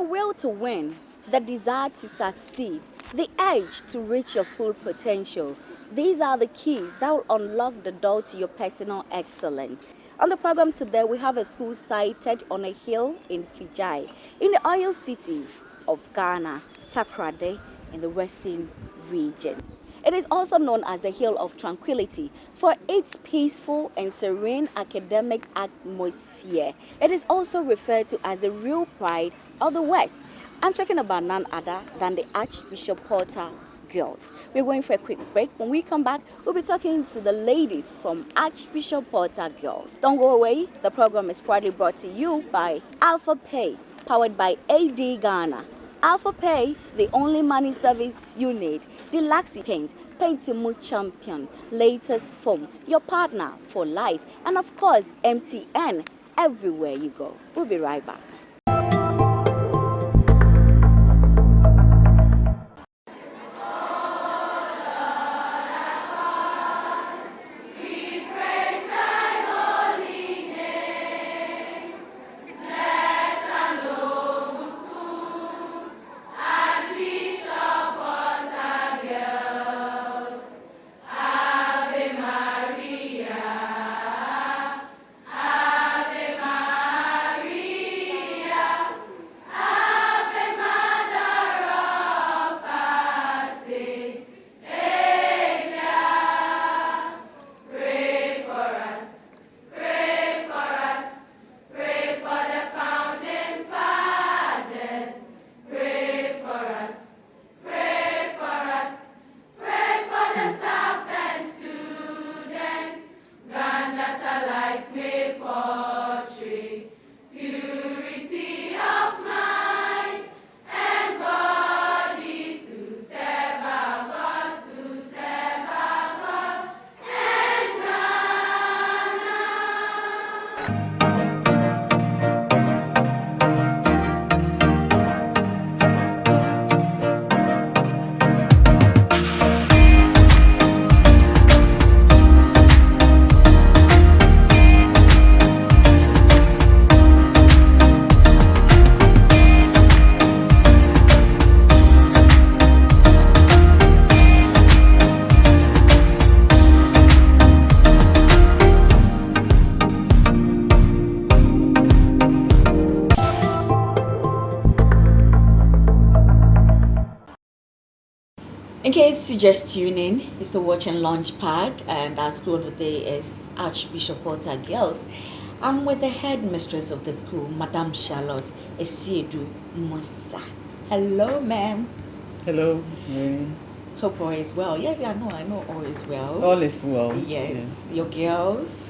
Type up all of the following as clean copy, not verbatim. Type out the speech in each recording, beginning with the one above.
will to win, the desire to succeed, the urge to reach your full potential. These are the keys that will unlock the door to your personal excellence. On the program today, we have a school sited on a hill in Fijai, in the oil city of Ghana, Takoradi, in the western region. It is also known as the Hill of Tranquility for its peaceful and serene academic atmosphere. It is also referred to as the real pride of the West. I'm talking about none other than the Archbishop Porter girls. We're going for a quick break. When we come back, we'll be talking to the ladies from Archbishop Porter girls. Don't go away. The program is proudly brought to you by Alpha Pay, powered by AD Ghana. Alpha Pay, the only money service you need. Deluxe Paint, Painting Champion, latest foam, your partner for life. And of course, MTN, everywhere you go. We'll be right back. In case you just tune in, you're still watching Launchpad, and our school of the day is Archbishop Porter Girls. I'm with the headmistress of the school, Madam Charlotte Esiedu Musa. Hello, ma'am. Hello, Marian. Hope all is well. Yes, I know all is well. All is well. Yes. Your girls?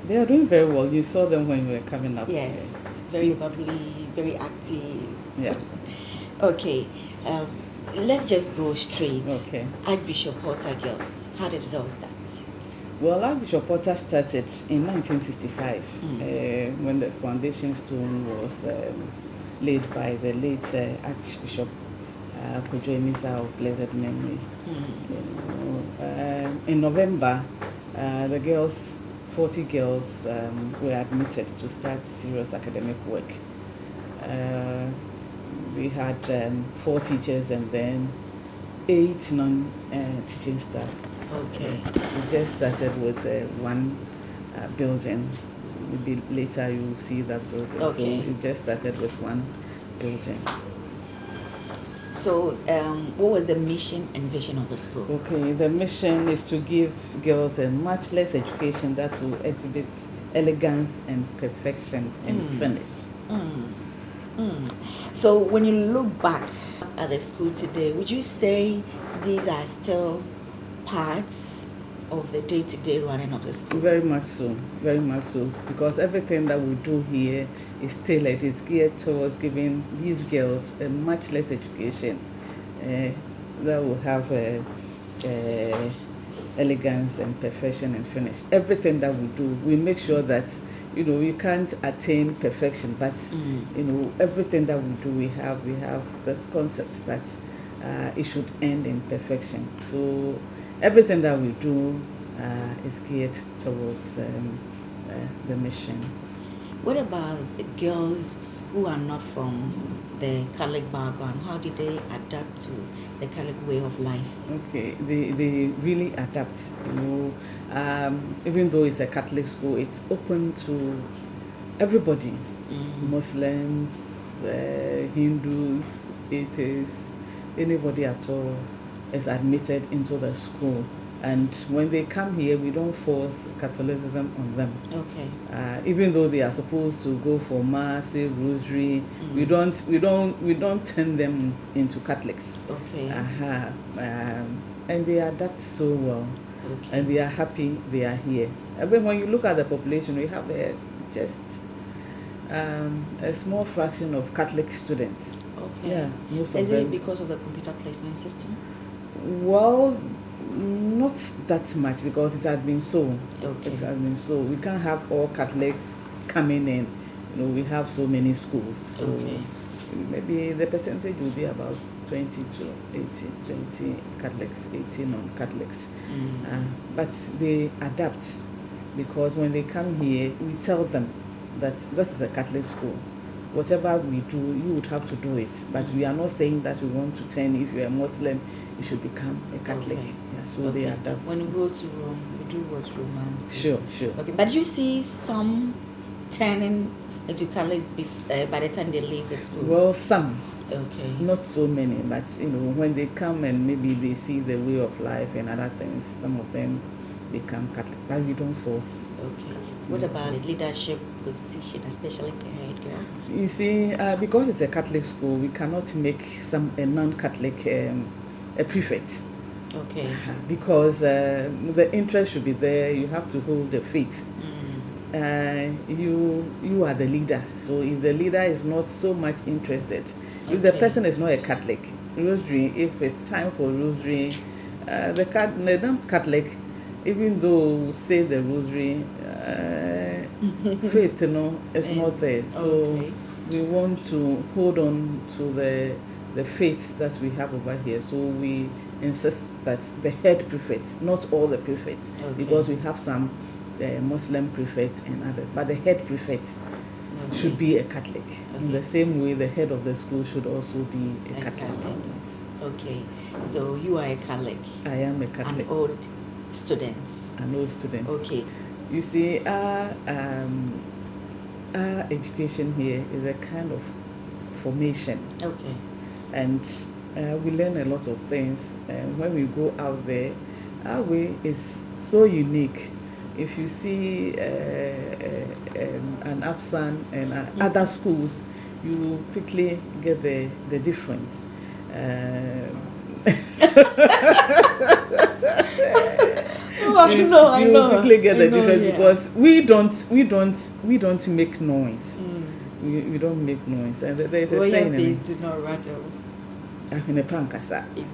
They are doing very well. You saw them when you were coming up. Yes. Very bubbly, very active. Yeah. Okay. Let's just go straight. Okay. Archbishop Porter Girls. How did it all start? Well, Archbishop Porter started in 1965 when the foundation stone was laid by the late Archbishop Kwadjo Amissah of blessed memory. In November, the girls, 40 girls, were admitted to start serious academic work. We had 4 teachers and then 8 non-teaching staff. Okay. We just started with one building. Maybe later you will see that building. Okay. So we just started with one building. So what was the mission and vision of the school? Okay, the mission is to give girls a much less education that will exhibit elegance and perfection and finish. So when you look back at the school today, would you say these are still parts of the day-to-day running of the school? Very much so, because everything that we do here is tailored, is geared towards giving these girls a much less education that will have elegance and perfection and finish. Everything that we do, we make sure that you can't attain perfection, but everything that we do, we have this concept that it should end in perfection. So everything that we do is geared towards the mission. What about the girls who are not from the Catholic background? How did they adapt to the Catholic way of life? Okay, they really adapt. Even though it's a Catholic school, it's open to everybody. Muslims, Hindus, atheists, anybody at all is admitted into the school. And when they come here, we don't force Catholicism on them. Okay. Even though they are supposed to go for mass, say rosary, we don't turn them into Catholics. Okay. And they adapt so well. Okay. And they are happy they are here. But when you look at the population, we have just a small fraction of Catholic students. Okay. Yeah, most of Is them. it because of the computer placement system? Well, not that much, because it has been so. Okay. It has been so. We can't have all Catholics coming in. We have so many schools. So maybe the percentage will be about 20 to 80, 20 Catholics, 80 non-Catholics. But they adapt, because when they come here, we tell them that this is a Catholic school. Whatever we do, you would have to do it. But we are not saying that we want to turn, if you're a Muslim, you should become a Catholic. Okay. Yeah, so they adapt. When we go to Rome, we do what Romans do. Sure. Okay, but you see some turning into Catholics by the time they leave the school? Well, some. Okay. Not so many, but when they come and maybe they see the way of life and other things, some of them become Catholics, but we don't force. Okay. What about the leadership position, especially the head girl? You see, because it's a Catholic school, we cannot make a non-Catholic a prefect. Okay. Because the interest should be there. You have to hold the faith. You are the leader. So if the leader is not so much interested, if the person is not a Catholic, rosary, if it's time for rosary, the non-Catholic, even though say the rosary, faith, is not there. So we want to hold on to the faith that we have over here. So we insist that the head prefect, not all the prefects, because we have some Muslim prefects and others, but the head prefect should be a Catholic. In the same way, the head of the school should also be a Catholic. Yes. Okay, so you are a Catholic. I am a Catholic. An old student. An old student. Okay. You see, our education here is a kind of formation. Okay. And we learn a lot of things. And when we go out there, our way is so unique. If you see an Absan and other schools, you quickly get the difference. I know. You quickly get the difference because we don't make noise. We don't make noise, and there is a saying. Royal do not rattle. Exactly.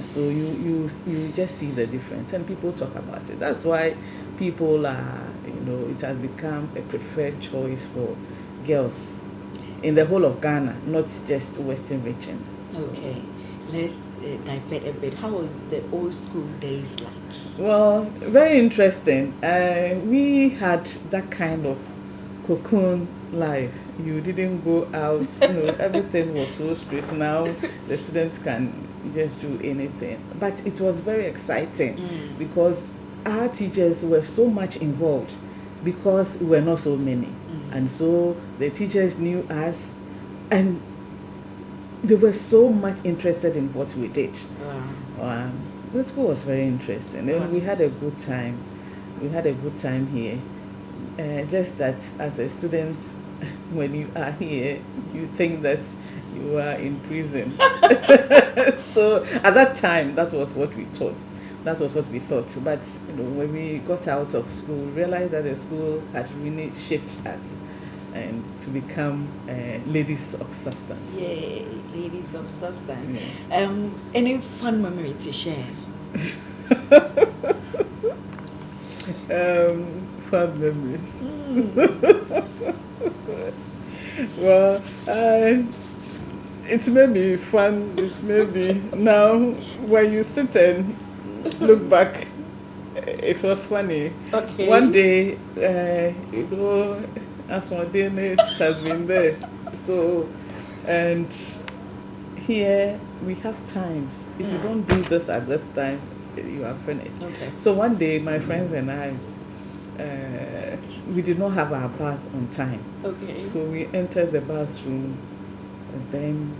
So you just see the difference, and people talk about it. That's why people are, it has become a preferred choice for girls in the whole of Ghana, not just Western region. Okay, let's divert a bit. How was the old school days like? Well, very interesting. We had that kind of cocoon life. You didn't go out, everything was so straight. Now the students can just do anything. But it was very exciting because our teachers were so much involved because we were not so many. And so the teachers knew us and they were so much interested in what we did. The school was very interesting. And we had a good time. We had a good time here. Just that as a student, when you are here, you think that you are in prison. So at that time, that was what we thought. That was what we thought. But when we got out of school, we realized that the school had really shaped us and to become ladies of substance. Yay, ladies of substance. Yeah. Any fun memory to share? Fun memories. Well, it may be fun. It may be now when you sit and look back it was funny. Okay. One day, as one day it has been there. So, and here we have times. If you don't do this at this time, you are finished. Okay. So one day, my friends and I, we did not have our bath on time. Okay. So we entered the bathroom, and then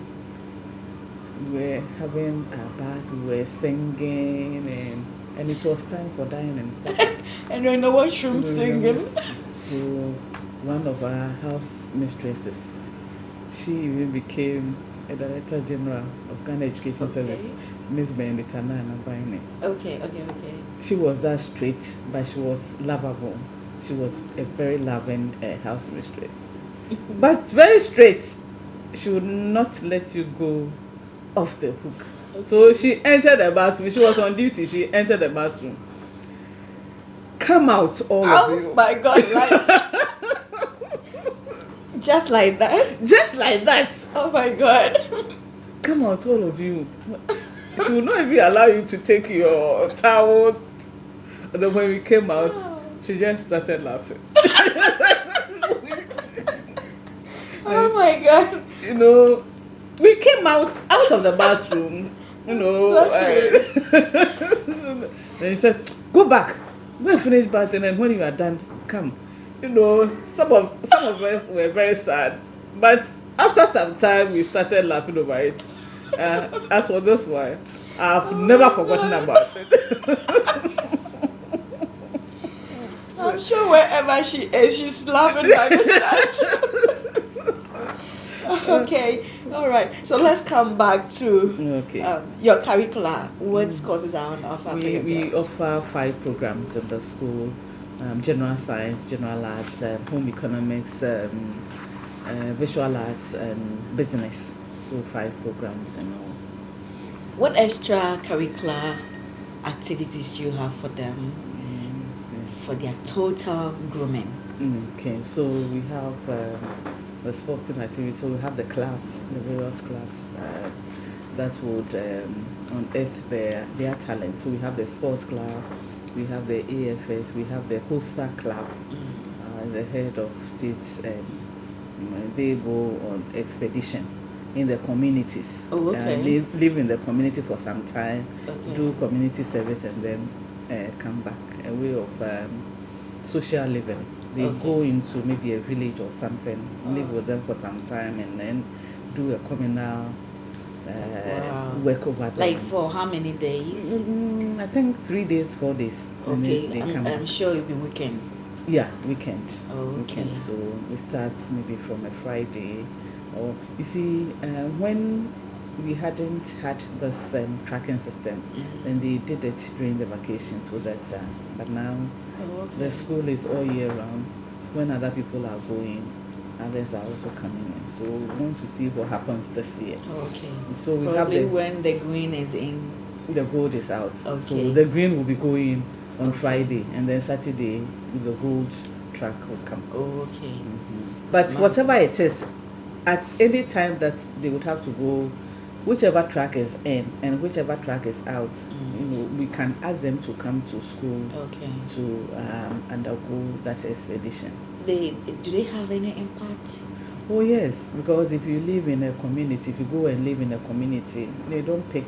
we were having our bath, we were singing, and it was time for dining and supper. And you're in the washroom singing. So one of our house mistresses, she even became a Director General of Ghana Education Service, Miss Benedita Nana Baine. Okay. She was that straight, but she was lovable. She was a very loving house mistress, but very straight. She would not let you go off the hook. Okay. So she entered the bathroom. She was on duty. She entered the bathroom. Come out, all of you. Oh my God! Just like that? Just like that. Oh my God! Come out, all of you. She would not even allow you to take your towel. And then when we came out, she just started laughing. Oh my God! You know, we came out of the bathroom. You know, and he said, "Go back. Go and finish bathing, and when you are done, come." You know, some of us were very sad, but after some time, we started laughing over it. As for this one, I've never forgotten about it. I'm sure wherever she is, she's laughing by the side. Okay, all right. So let's come back to your curricula. What courses are on offer? We offer 5 programs in the school: general science, general arts, home economics, visual arts, and business. So 5 programs and all. What extra curricular activities do you have for them for their total grooming? Okay, so we have the sporting activity. So we have the class, the various clubs that would unearth their talent. So we have the sports club, we have the AFS, we have the HOSA club. The head of states, they go on expedition in the communities. Oh, okay. Live in the community for some time, do community service, and then come back. A way of social living. They go into maybe a village or something, live with them for some time, and then do a communal work over there. Like for how many days? I think 3 days, 4 days. Okay, they come I'm sure it'll be weekend. Yeah, weekend. Okay. Weekend. So we start maybe from a Friday, or you see, when we hadn't had this tracking system, and they did it during the vacation, so that. But now the school is all year round. When other people are going, others are also coming in. So we want to see what happens this year. Okay. So we probably have when the green is in. The gold is out. Okay. So the green will be going on Friday, and then Saturday the gold track will come. Okay. But whatever it is, at any time that they would have to go, whichever track is in and whichever track is out, we can ask them to come to school to undergo that expedition. Do they have any impact? Oh yes, because if you live in a community, if you go and live in a community, they don't pick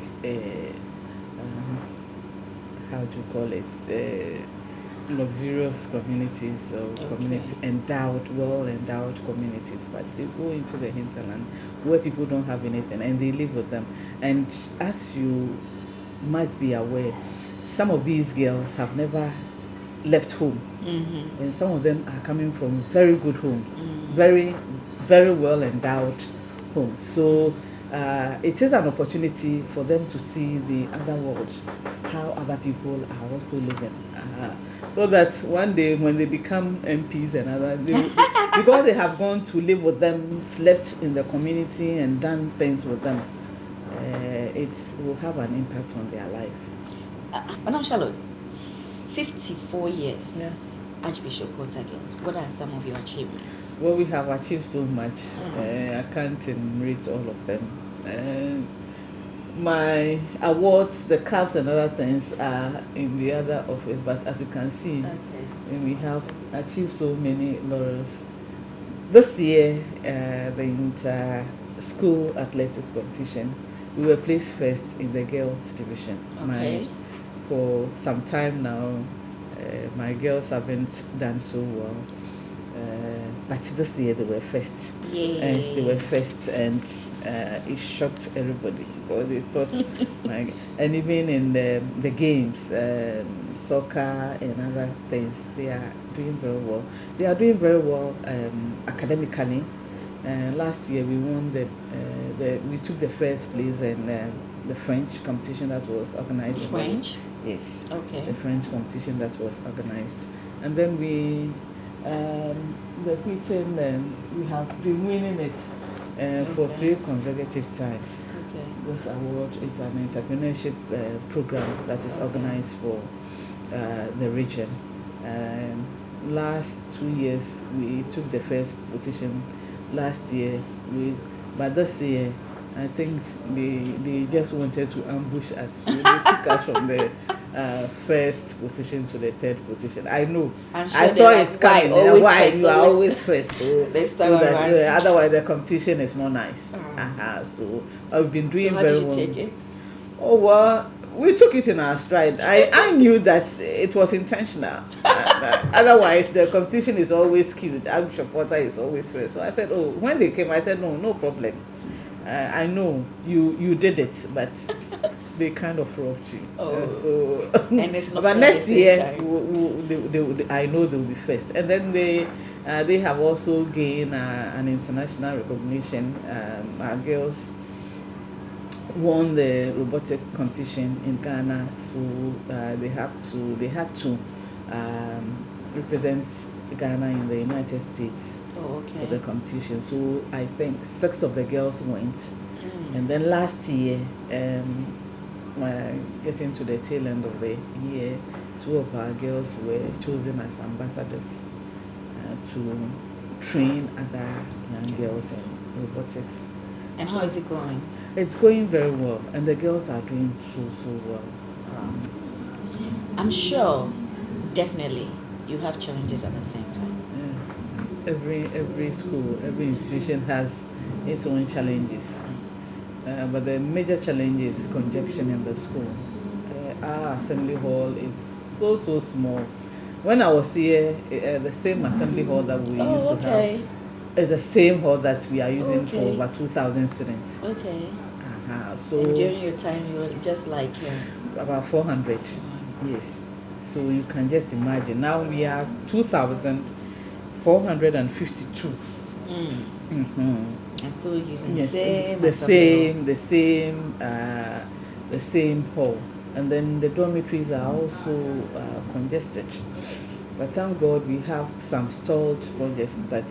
how do you call it, luxurious communities or community well endowed communities, but they go into the hinterland where people don't have anything and they live with them. And as you must be aware, some of these girls have never left home, and some of them are coming from very good homes, very, very well endowed homes. So it is an opportunity for them to see the other world, how other people are also living, so that one day when they become MPs and others, because they have gone to live with them, slept in the community and done things with them, it will have an impact on their life. Madam Charlotte, 54 years, Archbishop Portagles, what are some of your achievements? Well, we have achieved so much. I can't enumerate all of them. my awards, the caps and other things are in the other office, but as you can see, we have achieved so many laurels. This year, the inter-school athletics competition, we were placed first in the girls division. For some time now, my girls haven't done so well. But this year they were first. They were first, and it shocked everybody because they thought, and even in the games, soccer and other things, they are doing very well. They are doing very well academically. Last year we won we took the first place in the French competition that was organized. French? Yes. Okay. The French competition that was organized, and then we. The Britain, we have been winning it for 3 consecutive times. This award is an entrepreneurship program that is organized for the region. Last 2 years we took the first position. Last year but this year I think they just wanted to ambush us. So they took us from the first position to the 3rd position. I know. I saw it coming. Why you are always first? Otherwise the competition is not nice. So I've been doing very well. Take it? Oh well, we took it in our stride. I knew that it was intentional. Otherwise the competition is always skewed. Archbishop Potter is always first. So I said, when they came, I said no problem. I know you did it, but they kind of robbed you. And it's not. But next year, I know they will be first. And then they have also gained an international recognition. Our girls won the robotic competition in Ghana, so they had to represent Ghana in the United States for the competition. So I think 6 of the girls went. And then last year, getting to the tail end of the year, 2 of our girls were chosen as ambassadors to train other young girls in robotics. And how is it going? It's going very well, and the girls are doing so well. I'm sure, definitely, you have challenges at the same time. Every school, every institution has its own challenges. But the major challenge is congestion in the school. Our assembly hall is so small. When I was here, the same assembly hall that we used to have is the same hall that we are using for over 2,000 students. So and during your time, you were just like about 400. Yes. So you can just imagine. Now we are 2,452. And still using the same hall, and then the dormitories are also congested. But thank God we have some stalled projects that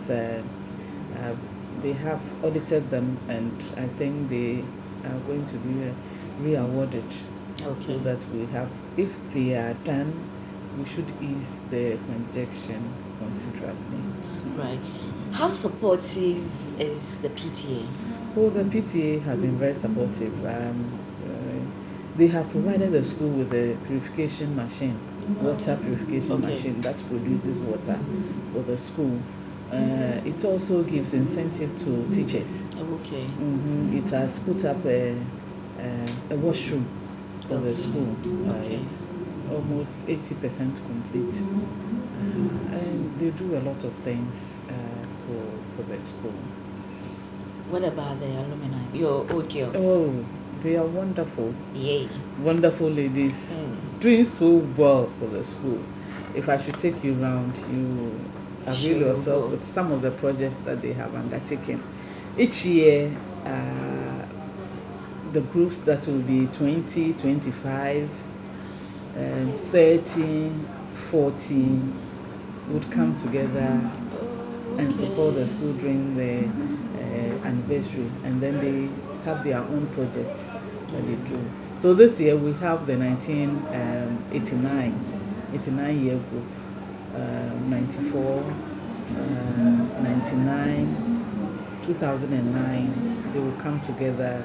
they have audited them, and I think they are going to be re-awarded. So that we have, if they are done, we should ease the congestion considerably. Right. How supportive is the PTA? Well, the PTA has been very supportive. They have provided the school with a purification machine, water purification machine that produces water for the school. It also gives incentive to teachers. It has put up a washroom for the school. It's almost 80% complete. And they do a lot of things for the school. What about the alumni, your old girls? Oh, they are wonderful. Yay. Wonderful ladies, doing so well for the school. If I should take you around, you avail yourself with some of the projects that they have undertaken. Each year, the groups that will be 20, 25, 30, 40 would come together and support the school during the anniversary, and then they have their own projects that they do. So this year we have the 89 year group, 94, 99, 2009. They will come together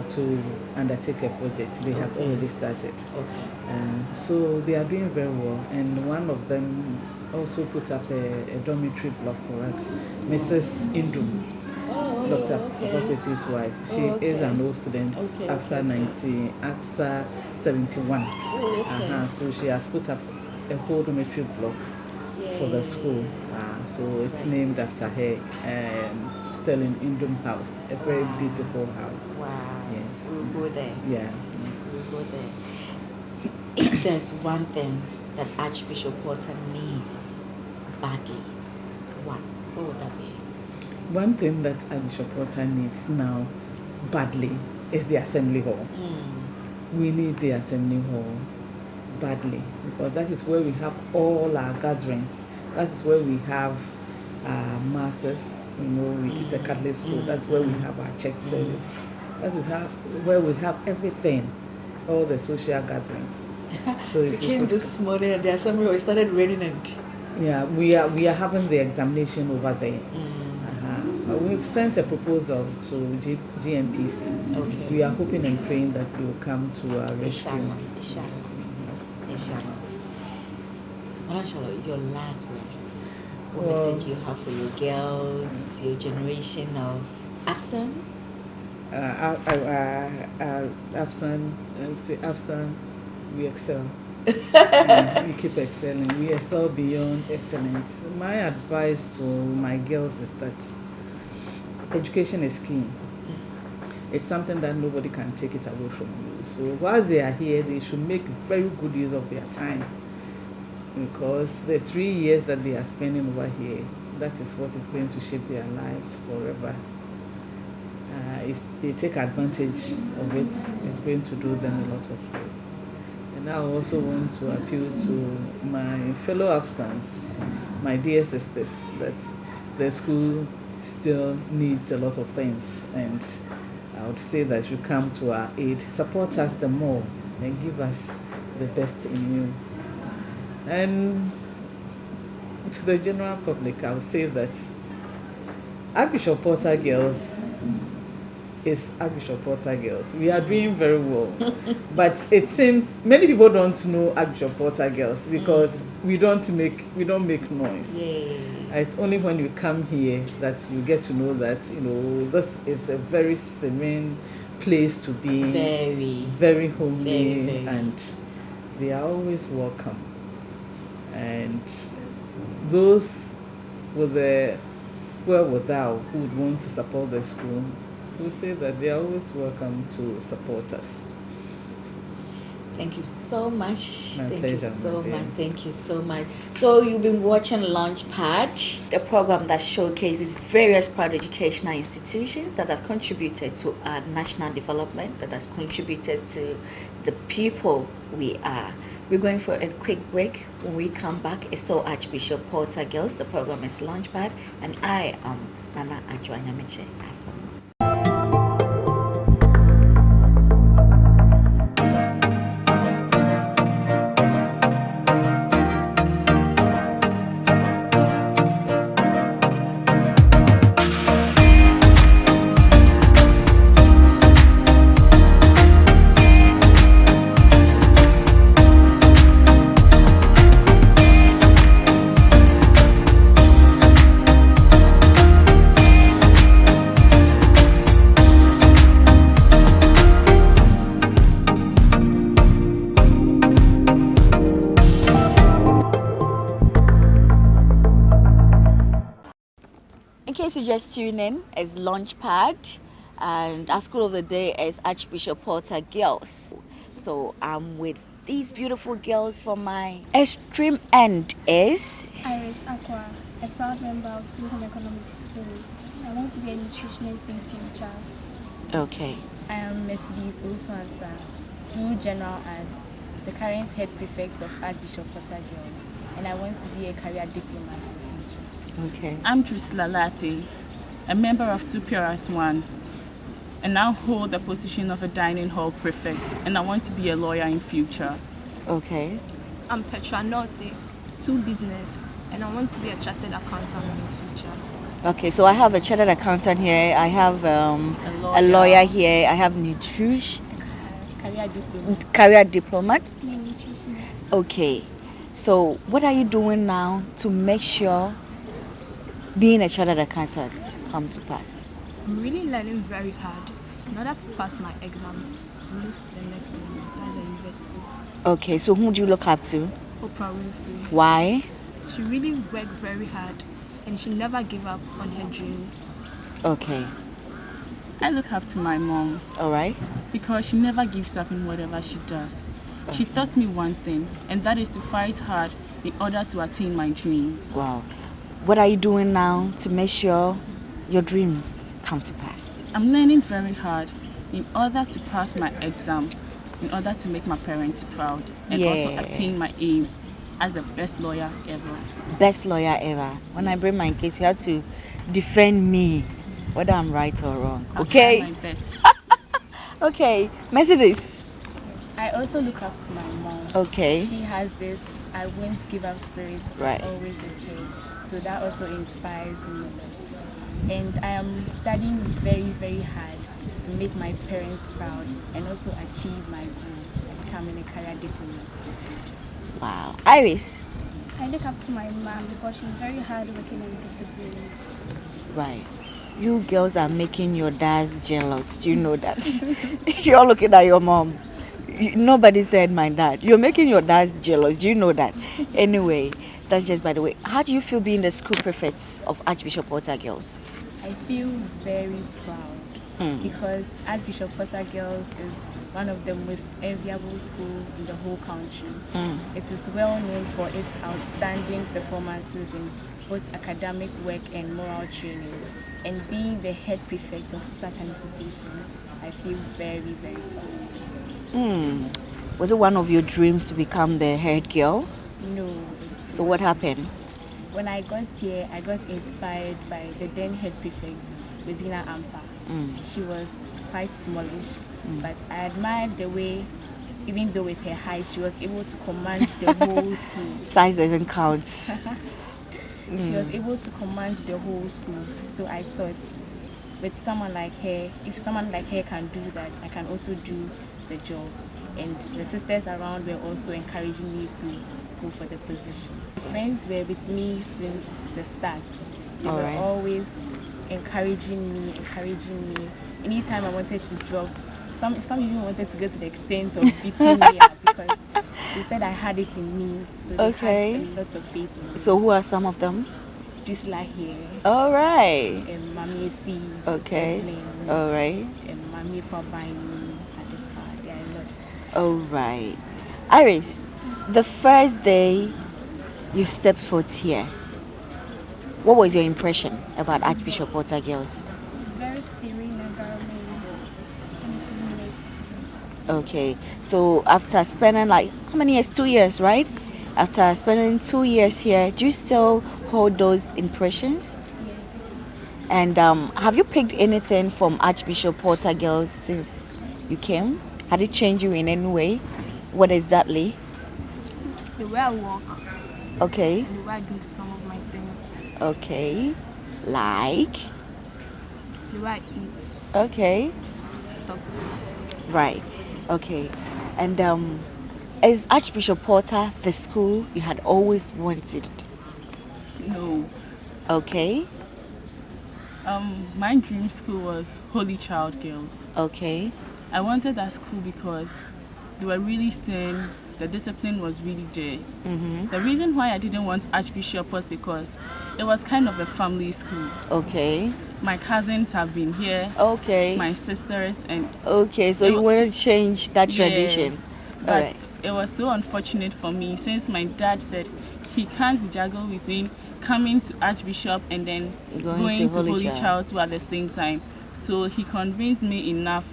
to undertake a project. They have already started. Okay. So they are doing very well. And one of them also put up a dormitory block for us, Mrs. Indum. Dr. Apokwesi's wife. She is an old student, AFSA 90, AFSA 71. So she has put up a whole dormitory block for the school. So it's named after her, Sterling Indum House, a very beautiful house. Wow. Yes. We'll go there. Yeah. We'll go there. If there's one thing that Archbishop Porter needs badly, what would that be? One thing that Archbishop Porter needs now badly is the assembly hall. We need the assembly hall badly because that is where we have all our gatherings. That is where we have our masses. It's a Catholic school. That's where we have our church service. That is where we have everything, all the social gatherings. So we came this morning and the assembly hall started raining and yeah, we are having the examination over there. We've sent a proposal to GMPC. Okay. We are hoping and praying that they will come to our rescue. Inshallah. Your last words. What message you have for your girls, your generation of Afsan? Afsan, we excel. We keep excelling. We excel beyond excellence. My advice to my girls is that education is key. It's something that nobody can take it away from you. So whilst they are here, they should make very good use of their time. Because the 3 years that they are spending over here, that is what is going to shape their lives forever. If they take advantage of it, it's going to do them a lot of good. And I also want to appeal to my fellow Afsans, my dear sisters, that the school still needs a lot of things, and I would say that you come to our aid, support us the more, and give us the best in you. And to the general public, I would say that Archbishop Porter Girls is Archbishop Porter Girls. We are doing very well, but it seems many people don't know Archbishop Porter Girls because we don't make noise. It's only when you come here that you get to know that this is a very serene place to be, very homely, and they are always welcome. And those with the wherewithal who would want to support the school, we say that they are always welcome to support us. Thank you so much. My pleasure, my dear. Thank you so much. So you've been watching Launchpad, a program that showcases various private educational institutions that have contributed to our national development, that has contributed to the people we are. We're going for a quick break. When we come back, it's still Archbishop Porter Girls. The program is Launchpad, and I am Nana Adjoanyameche Asam. In case you just tune in, it's Launchpad, and our school of the day is Archbishop Porter Girls. So I'm with these beautiful girls. From my extreme end is Iris Aqua, a proud member of Two Home Economics School. I want to be a nutritionist in future. okay. I am Miss Bees Oswansa, 2 General Ads, the current head prefect of Archbishop Porter Girls, and I want to be a career diplomat in future. Okay. I'm Trisla Latte, a member of 2 Pure at 1, and now hold the position of a dining hall prefect, and I want to be a lawyer in future. Okay. I'm Petra Norte, 2 Business, and I want to be a chartered accountant in future. Okay, so I have a chartered accountant here. I have a lawyer here. I have career diplomat. Okay, so what are you doing now to make sure being a chartered accountant comes to pass? I'm really learning very hard in order to pass my exams and move to the next level, that's the university. Okay, so who do you look up to? Oprah Winfrey. Why? She really worked very hard and she never gave up on her dreams. Okay. I look up to my mom. All right. Because she never gives up in whatever she does. Okay. She taught me one thing, and that is to fight hard in order to attain my dreams. Wow. What are you doing now to make sure your dreams come to pass? I'm learning very hard in order to pass my exam, in order to make my parents proud, and also attain my aim as the best lawyer ever. Best lawyer ever. When I bring my case, you have to defend me, whether I'm right or wrong. Okay? I'll try my best. Okay. Mercedes. I also look up to my mom. Okay. She has this I won't give up spirit always with her. So that also inspires me. And I am studying very, very hard to make my parents proud and also achieve my goal of becoming a career diplomat in the future. Wow. Iris? I look up to my mom because she's very hardworking and disciplined. Right. You girls are making your dads jealous. Do you know that? You're looking at your mom. Nobody said my dad. You're making your dad jealous. Do you know that? Anyway, that's just by the way. How do you feel being the school prefects of Archbishop Porter Girls? I feel very proud because Archbishop Porter Girls is one of the most enviable schools in the whole country. It is well known for its outstanding performances in both academic work and moral training. And being the head prefect of such an institution, I feel very, very proud. Was it one of your dreams to become the head girl? No. So what happened? When I got here, I got inspired by the then head prefect, Rosina Ampa. She was quite smallish, but I admired the way, even though with her height, she was able to command the whole school. Size doesn't count. She was able to command the whole school. So I thought, with someone like her, if someone like her can do that, I can also do the job. And the sisters around were also encouraging me to go for the position. Friends were with me since the start. They were always encouraging me. Anytime I wanted to drop, some even wanted to go to the extent of beating me up because they said I had it in me. So they had a lot of faith in me. So who are some of them? Jusla here. All right. And Mami C. Okay. All right. And Mami Fabaini at the car. There are lots. All right. Iris, the first day you stepped foot here, what was your impression about Archbishop Porter Girls? Very serene environment and nice. Okay, so after spending like how many years? 2 years, right? After spending 2 years here, do you still hold those impressions? Yes. And have you picked anything from Archbishop Porter Girls since you came? Has it changed you in any way? What exactly? The way I walk. Okay. And the way I do some of my things. Okay. Like? The way I eat. Okay. Talk to. Right. Okay. And is Archbishop Porter the school you had always wanted? No. Okay. My dream school was Holy Child Girls. Okay. I wanted that school because they were really stern. The discipline was really there. The reason why I didn't want Archbishop was because it was kind of a family school. Okay. My cousins have been here. Okay. My sisters and. Okay, so you want to change that tradition. But it was so unfortunate for me since my dad said he can't juggle between coming to Archbishop and then going to Holy Child at the same time. So he convinced me enough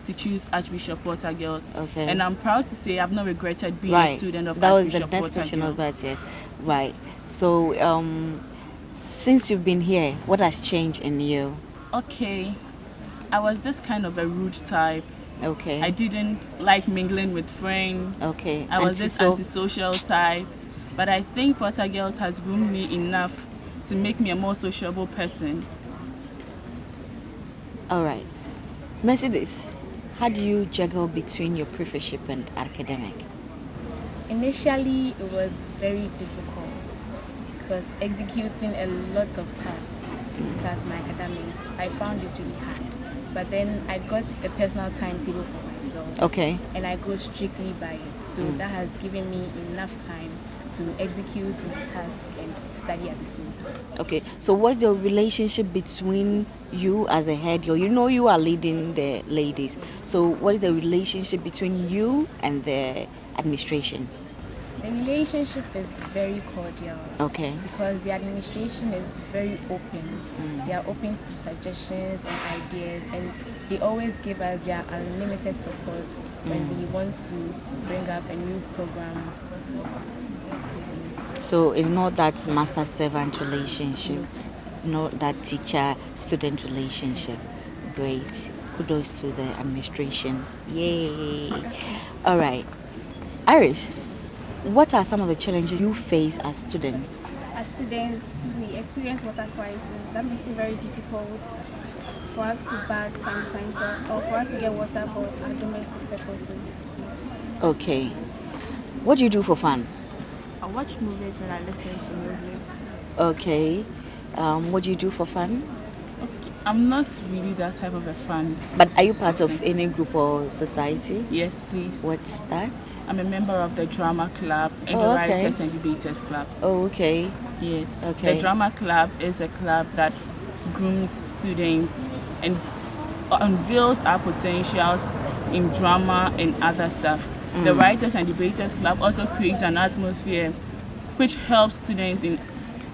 to choose Archbishop Porter Girls. Okay. And I'm proud to say I've not regretted being a student of Archbishop Porter Girls. That was the next question about it. Right. So since you've been here, what has changed in you? Okay. I was this kind of a rude type. Okay. I didn't like mingling with friends. Okay. I was this antisocial type. But I think Porter Girls has groomed me enough to make me a more sociable person. All right. Mercedes, how do you juggle between your prefectship and academic? Initially, it was very difficult because executing a lot of tasks plus my academics, I found it really hard. But then I got a personal timetable for myself. Okay. And I go strictly by it. So that has given me enough time to execute my tasks and study at the same time. Okay. So what's the relationship between you as a head girl? You know you are leading the ladies. So what is the relationship between you and the administration? The relationship is very cordial. Okay. Because the administration is very open. They are open to suggestions and ideas, and they always give us their unlimited support when we want to bring up a new program. So it's not that master-servant relationship, not that teacher-student relationship. Great. Kudos to the administration. Yay. All right. Irish, what are some of the challenges you face as students? As students, we experience water crisis. That makes it very difficult for us to bath sometimes or for us to get water for our domestic purposes. Okay. What do you do for fun? I watch movies and I listen to music. Okay. What do you do for fun? Okay. I'm not really that type of a fan. But are you part of any group or society? Yes, please. What's that? I'm a member of the drama club and the writers and debaters club. Oh, okay. Yes. Okay. The drama club is a club that grooms students and unveils our potentials in drama and other stuff. The writers and debaters club also creates an atmosphere which helps students in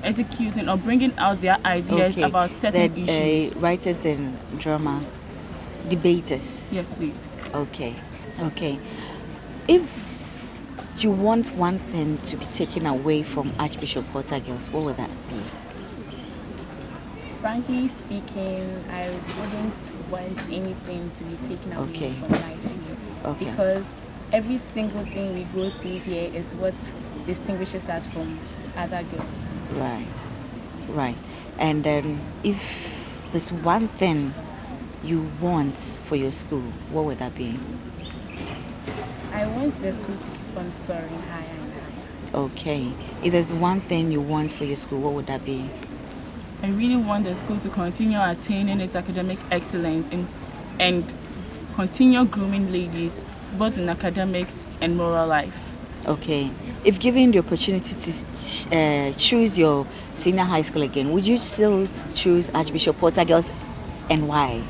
executing or bringing out their ideas about certain issues. Writers and drama debaters. Yes, please. Okay. Okay. If you want one thing to be taken away from Archbishop Porter Girls, what would that be? Frankly speaking, I wouldn't want anything to be taken away from life here. Because every single thing we go through here is what distinguishes us from other girls. Right. Right. And then if there's one thing you want for your school, what would that be? I want the school to keep on soaring higher and higher. Okay. If there's one thing you want for your school, what would that be? I really want the school to continue attaining its academic excellence and continue grooming ladies both in academics and moral life. Okay. If given the opportunity to choose your senior high school again, would you still choose Archbishop Porter Girls, and why?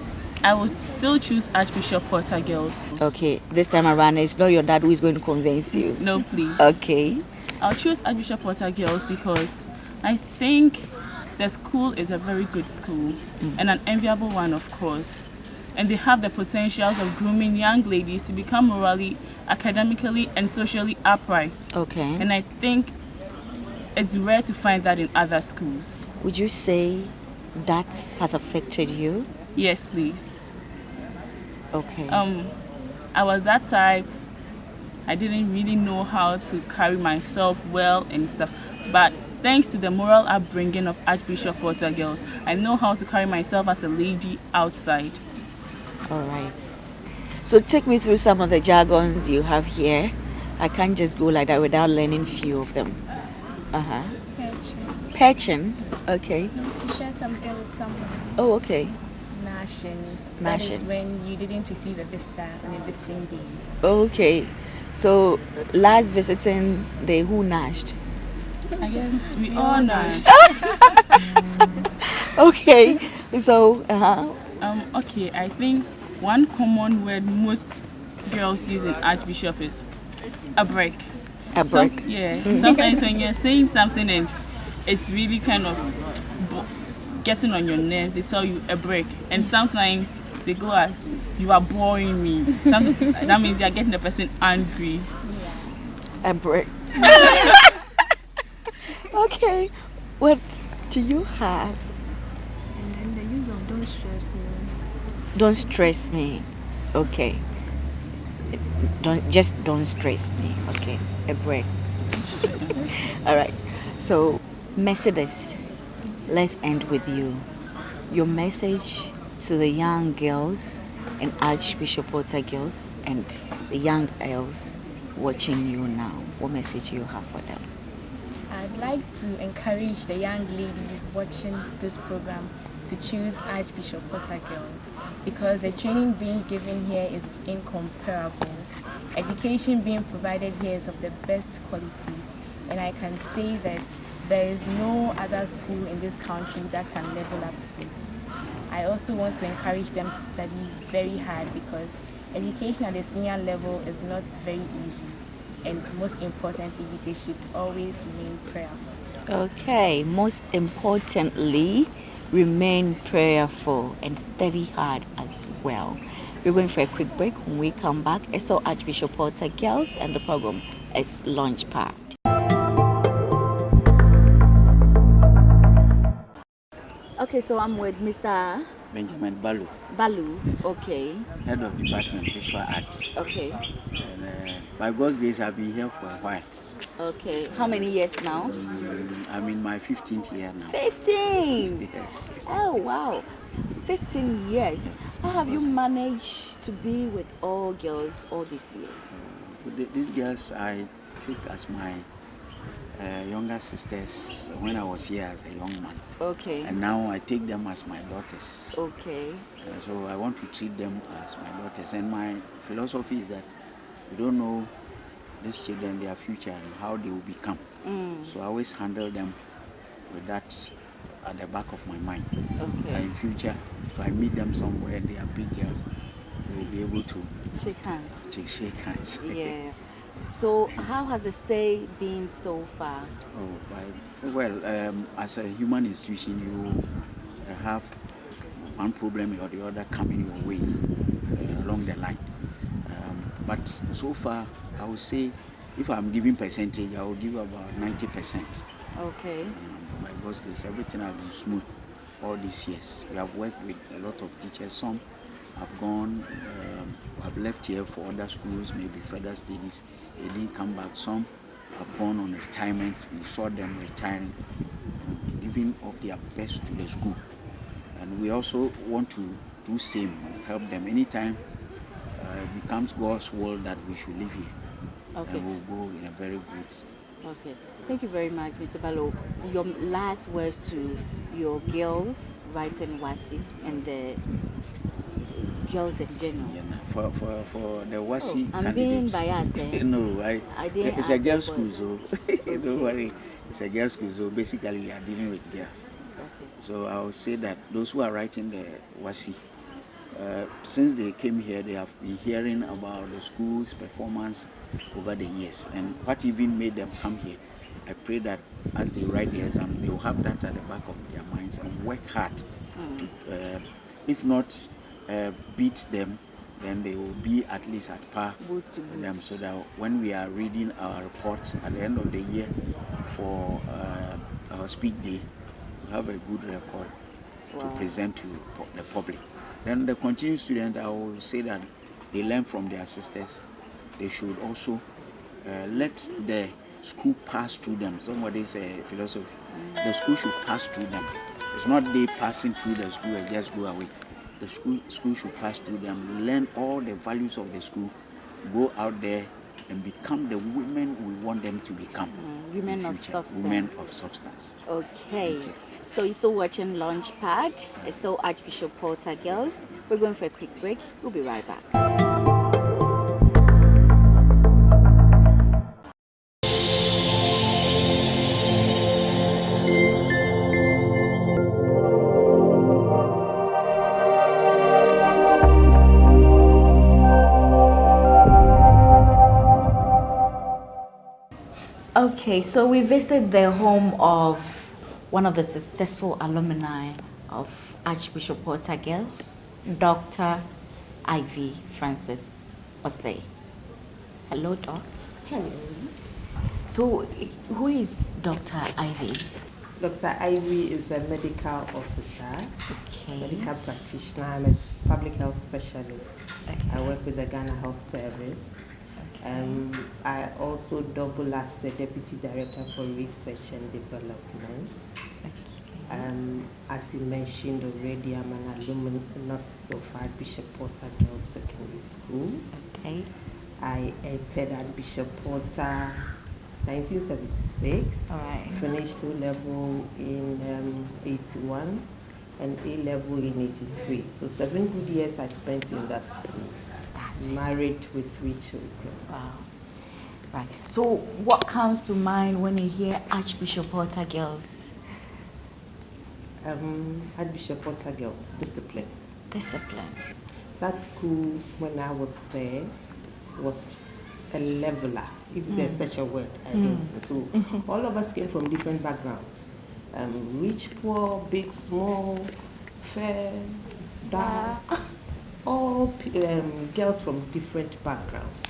I would still choose Archbishop Porter Girls. Okay. This time around, it's not your dad who is going to convince you. No, please. Okay. I'll choose Archbishop Porter Girls because I think the school is a very good school and an enviable one, of course. And they have the potentials of grooming young ladies to become morally, academically, and socially upright. Okay. And I think it's rare to find that in other schools. Would you say that has affected you? Yes, please. Okay. I was that type. I didn't really know how to carry myself well and stuff. But thanks to the moral upbringing of Archbishop Porter Girls, I know how to carry myself as a lady outside. All right. So take me through some of the jargons you have here. I can't just go like that without learning few of them. Perching. Perching. Okay. Means to share something with someone. Oh, okay. Nashing. That Nashing. is when you didn't receive a visitor on a visiting day. Okay. So last visiting day, who nashed? I guess we all know. Okay. So, Okay, I think one common word most girls use in Archbishop is a break. a break. Sometimes when you're saying something and it's really kind of getting on your nerves, they tell you a break. And sometimes they go as, you are boring me. That means you're getting the person angry. A break. Okay. What do you have? And then the use of don't stress me. Don't stress me. Okay. Don't stress me. Okay. A break. All right. So, Mercedes, let's end with you. Your message to the young girls and Archbishop Porter girls and the young elves watching you now. What message you have for them? I'd like to encourage the young ladies watching this program to choose Archbishop Porter Girls because the training being given here is incomparable. Education being provided here is of the best quality, and I can say that there is no other school in this country that can level up to this. I also want to encourage them to study very hard because education at the senior level is not very easy. And most importantly, they should always remain prayerful. Okay, most importantly, remain prayerful and study hard as well. We're going for a quick break. When we come back, it's all Archbishop Porter Girls and the program is Launchpad. Okay, so I'm with Mr. Benjamin Balu. Balu, okay. Head of Department of Visual Arts. Okay. And by God's grace, I've been here for a while. Okay. How many years now? I'm in my 15th year now. 15? Yes. Oh, wow. 15 years. How have you managed to be with all girls all this year? These girls I took as my younger sisters when I was here as a young man. Okay. And now I take them as my daughters. Okay. So I want to treat them as my daughters. And my philosophy is that we don't know these children, their future, and how they will become. So I always handle them with that at the back of my mind. Okay. In future, if I meet them somewhere and they are big girls, they will be able to shake hands. Shake hands. Yeah. So how has the say been so far? As a human institution, you have one problem or the other coming your way along the line. But so far, I would say, if I'm giving percentage, I will give about 90%. Okay. By God's grace, everything has been smooth all these years. We have worked with a lot of teachers. Some have gone, have left here for other schools, maybe further studies. They didn't come back. Some have gone on retirement. We saw them retiring, giving of their best to the school. And we also want to do same, help them. Anytime it becomes God's will that we should live here, okay, and we'll go in a very good. Okay. Thank you very much, Mr. Balo. Your last words to your girls writing WASI and the girls in general. Yeah, for the WASI I'm candidates. being biased. No, I didn't. It's a girls' school, so don't worry. It's a girls' school, so basically we are dealing with girls. Okay. So I would say that those who are writing the WASI, since they came here, they have been hearing about the school's performance over the years, and what even made them come here. I pray that as they write the exam, they will have that at the back of their minds and work hard to, if not beat them, then they will be at least at par with them, so that when we are reading our reports at the end of the year for our speak day, we have a good record to present to the public. Then the continuing student, I will say that they learn from their sisters. They should also let the school pass through them. Somebody say philosophy. The school should pass through them. It's not they passing through the school and just go away. The school should pass through them, learn all the values of the school, go out there and become the women we want them to become. Women of substance. Women of substance. Okay. So you're still watching Launchpad. It's still Archbishop Porter Girls. We're going for a quick break. We'll be right back. Okay, so we visited the home of one of the successful alumni of Archbishop Porter Girls, Dr. Ivy Francis Osei. Hello, Doc. Hello. So, who is Dr. Ivy? Dr. Ivy is a medical officer, Okay. medical practitioner. I'm a public health specialist. Okay. I work with the Ghana Health Service. I also double as the Deputy Director for Research and Development. Okay. As you mentioned already, I'm an alumnus of Archbishop Porter Girls Secondary School. Okay. I entered Archbishop Porter 1976. All right. Finished O-level in 81 and A-level in 83. So 7 good years I spent in that school. Married with 3 children. Wow. Right. So what comes to mind when you hear Archbishop Porter Girls? Archbishop Porter Girls, discipline. Discipline. That school, when I was there, was a leveler, if there's such a word, I don't know. So all of us came from different backgrounds. Rich, poor, big, small, fair, dark, all girls from different backgrounds.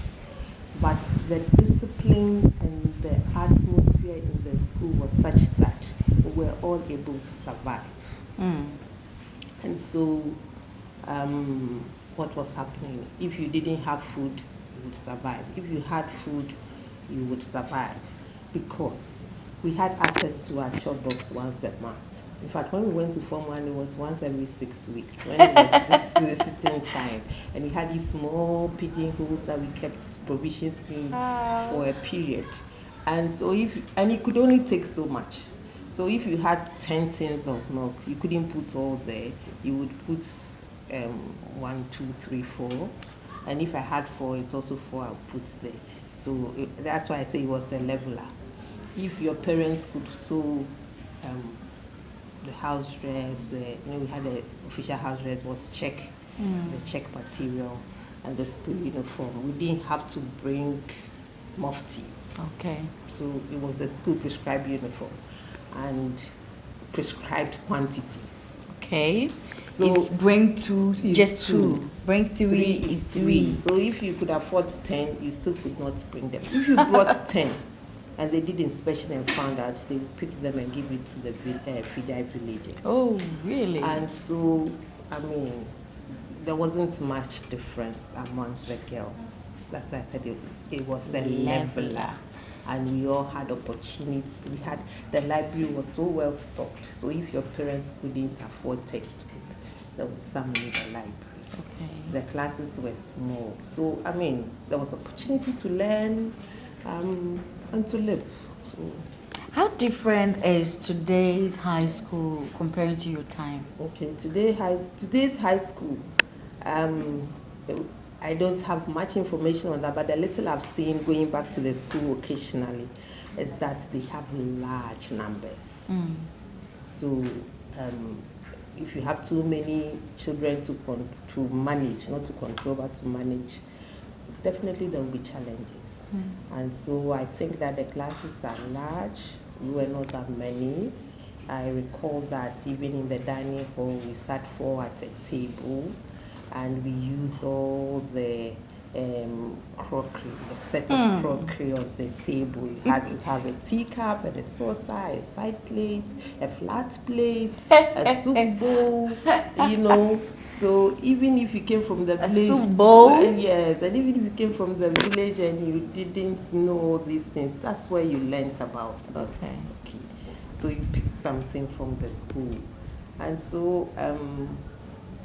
But the discipline and the atmosphere in the school was such that we were all able to survive. And so what was happening? If you didn't have food, you would survive. If you had food, you would survive, because we had access to our chop box once a month. In fact, when we went to Form 1, it was once every 6 weeks, when it was sitting time. And we had these small pigeonholes that we kept provisions in for a period. And so and it could only take so much. So if you had 10 tins of milk, you couldn't put all there. You would put 1, 2, 3, 4. And if I had 4, it's also 4 I would put there. So that's why I say it was the leveler. If your parents could sew the house dress, we had an official house dress, was check, the check material, and the school uniform. We didn't have to bring mufti. Okay. So it was the school prescribed uniform and prescribed quantities. Okay. So if bring 2, just 2. Bring 3 is 3. So if you could afford 10, you still could not bring them. If you brought 10, and they did inspection and found out, they would pick them and give it to the Fidai villages. Oh, really? And so, I mean, there wasn't much difference among the girls. That's why I said it was a leveler. And we all had opportunities. The library was so well stocked. So if your parents couldn't afford textbook, there was some in the library. Okay. The classes were small. So, I mean, there was opportunity to learn and to live. So, how different is today's high school compared to your time? Okay, today's high school, I don't have much information on that, but the little I've seen going back to the school occasionally is that they have large numbers. So if you have too many children to manage, not to control, but to manage, definitely there will be challenges. And so I think that the classes are large. We were not that many. I recall that even in the dining hall, we sat 4 at a table, and we used all the crockery, the set of crockery on the table. You had to have a teacup and a saucer, a side plate, a flat plate, a soup bowl, So even if you came from the village, soup bowl? Yes, and even if you came from the village and you didn't know all these things, that's where you learnt about. Okay. So you picked something from the school. And so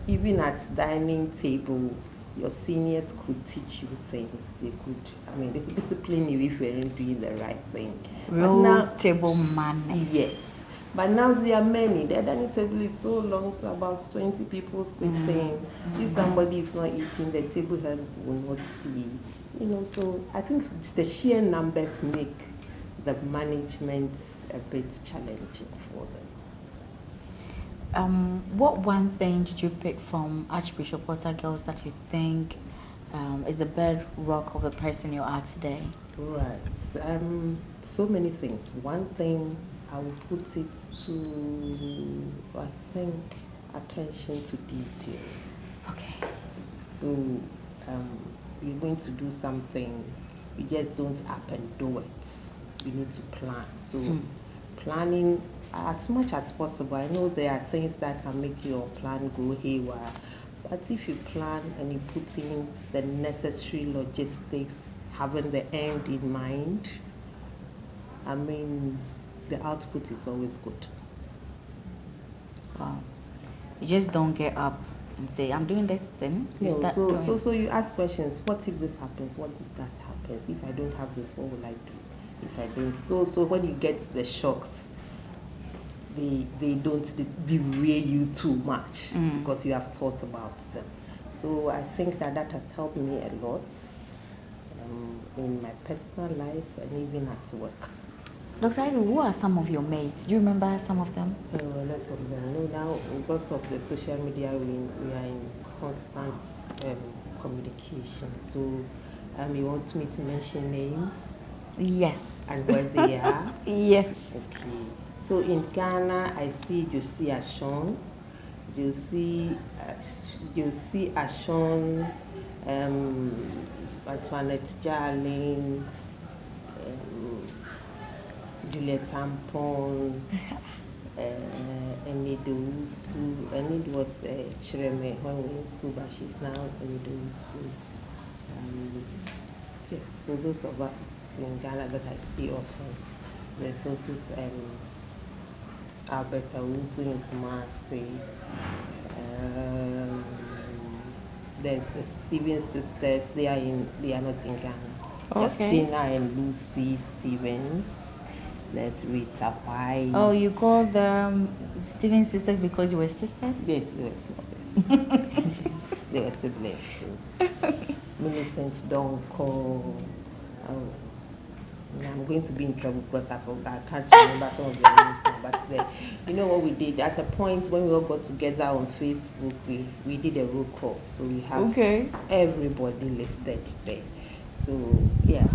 even at dining table, your seniors could teach you things. They could discipline you if you weren't doing the right thing. Table manners. Yes. But now there are many. The dining table is so long, so about 20 people sitting. If somebody is not eating, the table head will not see. So I think the sheer numbers make the management a bit challenging for them. What one thing did you pick from Archbishop Porter Girls that you think is the bedrock of the person you are today? Right. So many things. One thing, I would put it to, I think, attention to detail. Okay. So you're going to do something, you just don't up and do it. You need to plan. So planning as much as possible. I know there are things that can make your plan go haywire, but if you plan and you put in the necessary logistics, having the end in mind, the output is always good. You just don't get up and say, I'm doing this thing. You No, start so, doing so, it. so you ask questions. What if this happens? What if that happens? If I don't have this, what will I do? If I don't, so when you get the shocks, they don't derail you too much because you have thought about them. So I think that has helped me a lot in my personal life and even at work. Dr. Ivy, who are some of your mates? Do you remember some of them? A lot of them. No, now because of the social media, we are in constant communication. So you want me to mention names? Yes. And where they are? Yes. Okay. So in Ghana, I see Josie Ashon, Josie Ashon, Antoinette Jarlin, Juliet Tampon, Enidousu. Enid was Chireme when we were in school, but she's now Enidousu. Yes, so those of us in Ghana that I see often. There's also Alberta Wusu in Kumasi. There's the Stevens sisters. They are not in Ghana. Okay. Justina and Lucy Stevens. There's Rita White. Oh, you call them Steven sisters because you were sisters? Yes, they were sisters. They were siblings. So. Millicent Donko. I'm going to be in trouble because I can't remember some of their names now. But you know what we did? At a point when we all got together on Facebook, we did a roll call. So we have everybody listed there. So yeah,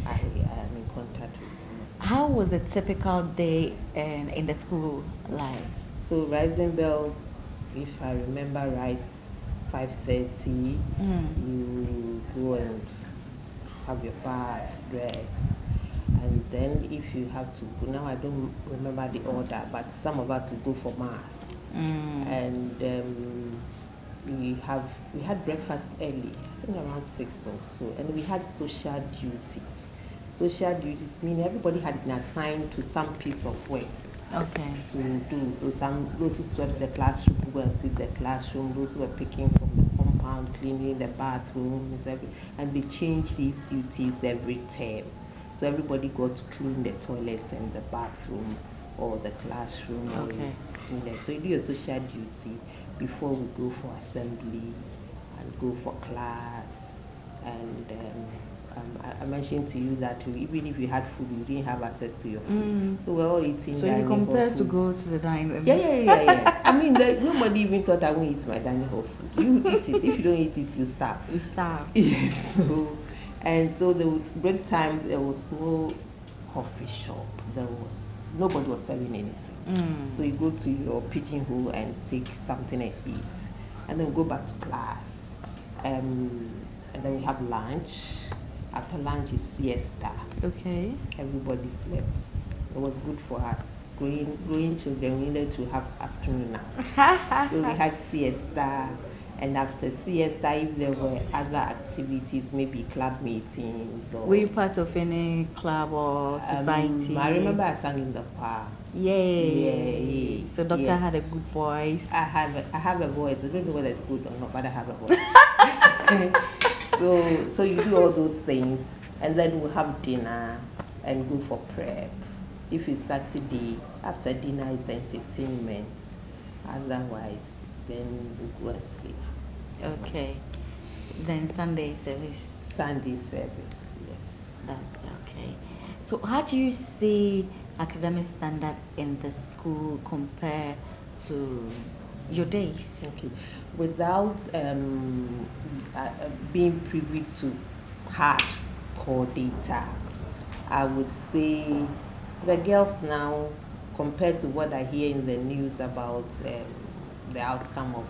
I am in contact with them. How was a typical day in the school life? So Rising Bell, if I remember right, 5:30, you go and have your bath, dress, and then if you have to go, now I don't remember the order, but some of us will go for mass, and we had breakfast early, I think around 6 or so, and we had social duties. Social duties mean everybody had been assigned to some piece of work. Okay. To do. So those who swept the classroom go and sweep the classroom, those who were picking from the compound, cleaning the bathrooms, and they change these duties every term. So everybody got to clean the toilet and the bathroom or the classroom. Okay. So you do your social duty before we go for assembly and go for class. And I mentioned to you that even if you had food, you didn't have access to your food. So we're all eating. So you compared to go to the dining room? Yeah. I mean, nobody even thought I won't eat my dining hall food. You eat it. If you don't eat it, you starve. You starve. Yes. So the break time, there was no coffee shop. Nobody was selling anything. So you go to your pigeonhole and take something and eat, and then go back to class. And then we have lunch. After lunch is siesta. Okay. Everybody slept. It was good for us. Growing children, we needed to have afternoon naps. So we had siesta, and after siesta, if there were other activities, maybe club meetings or. Were you part of any club or society? I remember I sang in the choir. Yay. So doctor had a good voice. I have a voice. I don't know whether it's good or not, but I have a voice. So you do all those things, and then we'll have dinner and go for prep. If it's Saturday, after dinner it's entertainment. Otherwise, then we'll go and sleep. Okay. Then Sunday service. Sunday service, yes. Okay. So how do you see academic standard in the school compare to your days? Okay. Without being privy to hardcore data, I would say the girls now, compared to what I hear in the news about the outcome of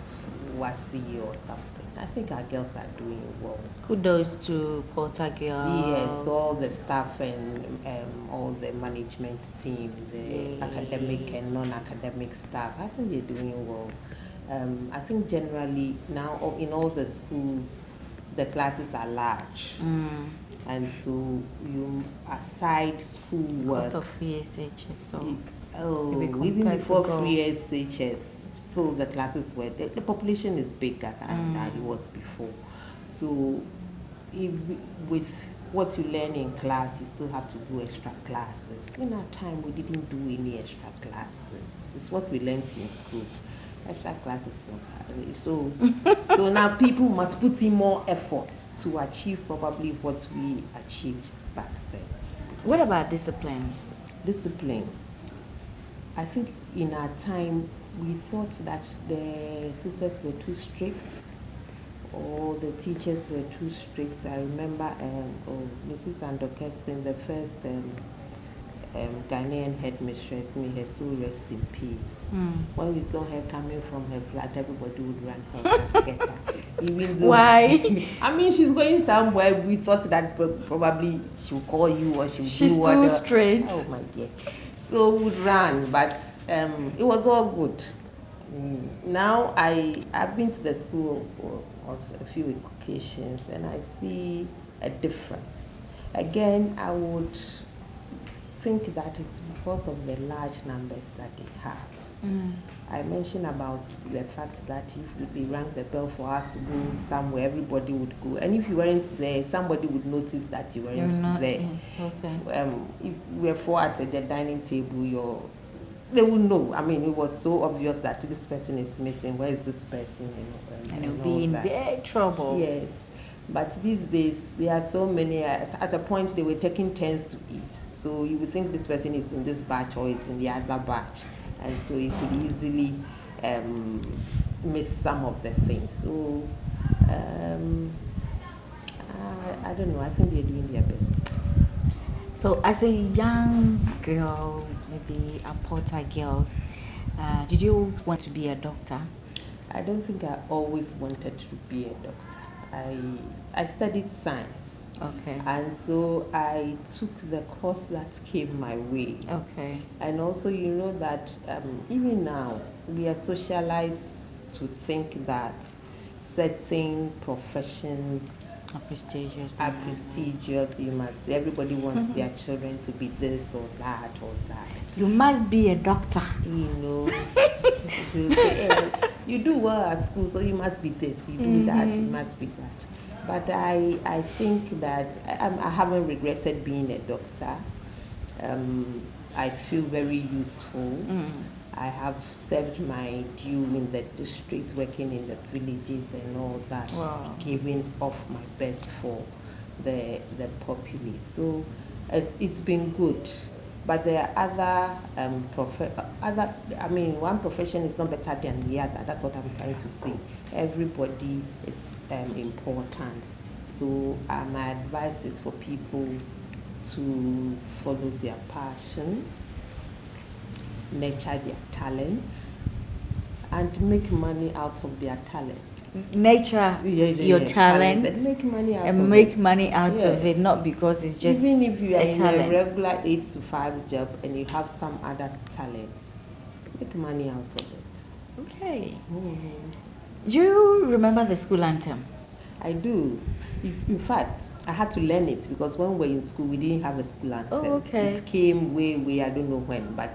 WASI or something, I think our girls are doing well. Kudos to Porter girls. Yes, all the staff and all the management team, the academic and non-academic staff. I think they're doing well. I think generally now in all the schools, the classes are large. And so you aside school work. Because of free SHS, so even before free SHS, still the classes were, the population is bigger than it was before. So with what you learn in class, you still have to do extra classes. In our time, we didn't do any extra classes. It's what we learned in school. Extra classes not. So now people must put in more effort to achieve probably what we achieved back then. What about discipline? Discipline. I think in our time, we thought that the sisters were too strict, or the teachers were too strict. I remember Mrs. Andoh-Kesson, the first Ghanaian Headmistress, may her soul rest in peace. When we saw her coming from her flat, everybody would run her casket. Even though, why? I mean, she's going somewhere. We thought that probably she'll call you or she's do whatever. She's too straight. Oh my God. So we ran, but it was all good. Now I've been to the school on a few occasions, and I see a difference. Again, I would think that it's because of the large numbers that they have. I mentioned about the fact that if they rang the bell for us to go somewhere, everybody would go. And if you weren't there, somebody would notice that you weren't there. Okay. If we were four at the dining table, they would know. I mean, it was so obvious that this person is missing. Where is this person? And you'll be in big trouble. Yes. But these days, there are so many. At a point, they were taking turns to eat. So you would think this person is in this batch or it's in the other batch. And so you could easily miss some of the things. So I don't know. I think they're doing their best. So as a young girl, maybe a Porter girls, did you want to be a doctor? I don't think I always wanted to be a doctor. I studied science. Okay. And so I took the course that came my way. Okay. And also, you know that even now, we are socialized to think that certain professions are prestigious. You must. Everybody wants their children to be this or that or that. You must be a doctor. You know, you do well at school, so you must be this. You do that, you must be that. But I think that I haven't regretted being a doctor. I feel very useful. I have served my due in the district, working in the villages and all that, giving off my best for the populace. So it's been good. But there are one profession is not better than the other. That's what I'm trying to say. Everybody is important. So my advice is for people to follow their passion, nurture their talents, and make money out of their talent. Nurture your talent and make money out and of make it. money out of it, not because it's just even if you are in talent. a regular 8 to 5 job and you have some other talents, make money out of it. Okay. Do you remember the school anthem? I do. In fact, I had to learn it because when we were in school, we didn't have a school anthem. Oh, okay. It came way, I don't know when, but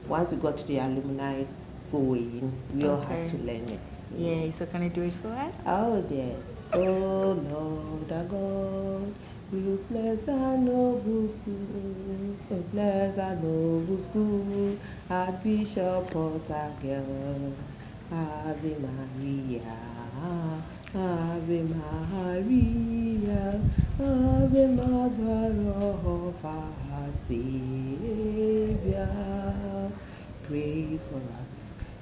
once we got to the alumni going, we all had to learn it. So. Yeah, so can you do it for us? Oh, dear. Oh, Lord our God, you bless our noble school, bless our noble school, Archbishop Porter girls, Ave Maria, Ave Maria, Ave Mother of our Savior. Pray for us,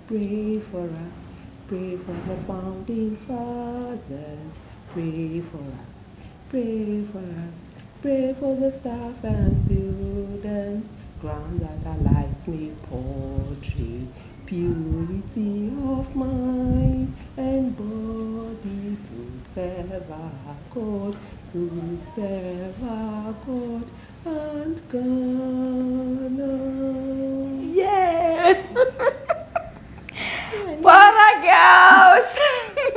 pray for us, pray for the founding fathers. Pray for us, pray for us, pray for the staff and students. Grant that our lives may portray purity of mind and body to serve our God, to serve our God and God. Yeah! Para girls!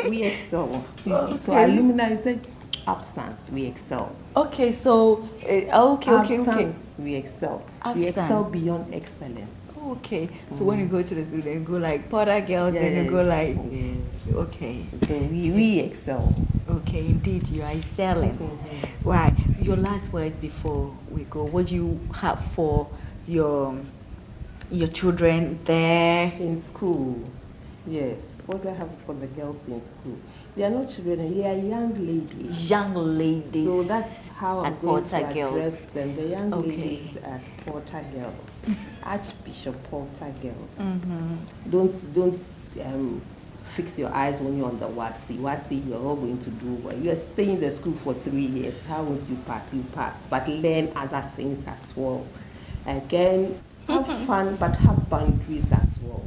We excel. So alumni said, absence, we excel. Okay, so Absence, we excel. We excel Absence. beyond excellence. Okay, so when you go to the school, then you go like Potter girls, then you go like, okay. So we excel. Okay, indeed, you are excelling. Right, your last words before we go. What do you have for your children there? In school, yes. What do I have for the girls in school? They are not children, they are young ladies. Young ladies. So that's how I'm going to Porter address girls. them. The young ladies at Porter Girls, Archbishop Porter Girls. Don't fix your eyes when you're on the WASI. WASI, you're all going to do well. You're staying in the school for 3 years. How won't you pass? You pass. But learn other things as well. Again, have fun, but have boundaries as well.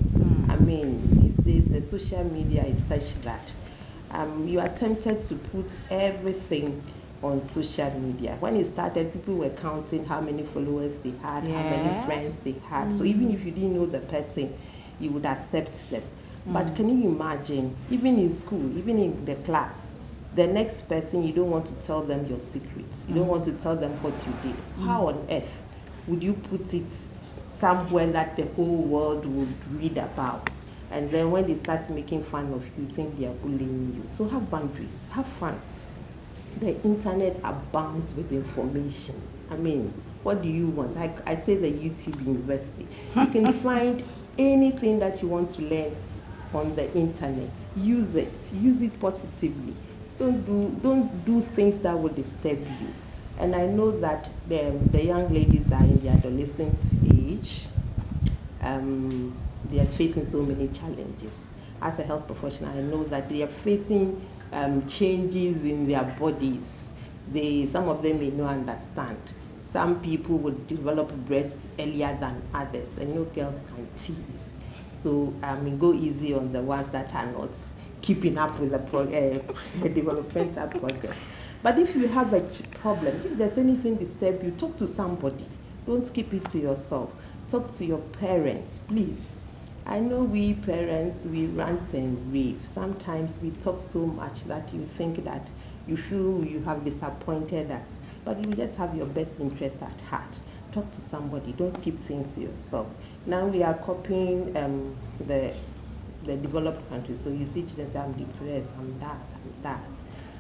I mean, these days, the social media is such that you are tempted to put everything on social media. When it started, people were counting how many followers they had, how many friends they had. So even if you didn't know the person, you would accept them. But can you imagine, even in school, even in the class, the next person, you don't want to tell them your secrets. You don't want to tell them what you did. How on earth would you put it somewhere that the whole world would read about? And then when they start making fun of you, think they are bullying you. So have boundaries, have fun. The internet abounds with information. I mean, what do you want? I say the YouTube University. You can find anything that you want to learn on the internet. Use it positively. Don't do things that will disturb you. And I know that the young ladies are in the adolescent age. They are facing so many challenges. As a health professional, I know that they are facing changes in their bodies. Some of them may not understand. Some people will develop breasts earlier than others. I know girls can tease. So go easy on the ones that are not keeping up with the developmental progress. But if you have a problem, if there's anything disturb you, talk to somebody. Don't keep it to yourself. Talk to your parents, please. I know we parents, we rant and rave. Sometimes we talk so much that you think that you feel you have disappointed us. But you just have your best interest at heart. Talk to somebody. Don't keep things to yourself. Now we are copying the developed countries. So you see children say, I'm depressed, I'm that.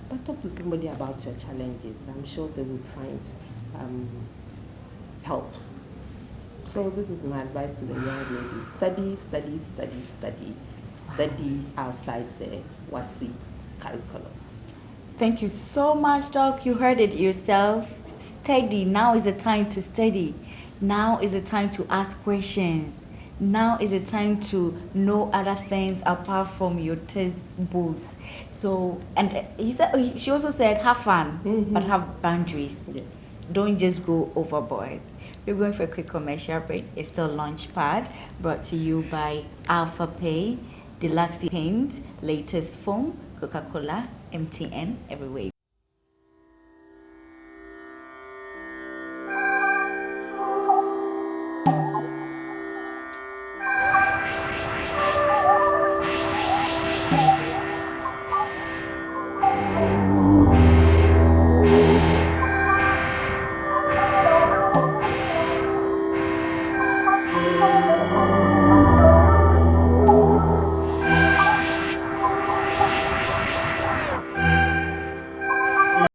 But talk to somebody about your challenges. I'm sure they will find help. So this is my advice to the young ladies. Study, study, study, study. Study outside the WASI curriculum. Thank you so much, Doc. You heard it yourself. Study. Now is the time to study. Now is the time to ask questions. Now is the time to know other things apart from your textbooks. So, and she also said, have fun, but have boundaries. Yes. Don't just go overboard. We're going for a quick commercial break. It's still Launchpad, brought to you by Alpha Pay, Deluxe Paint, latest phone, Coca-Cola, MTN, everywhere.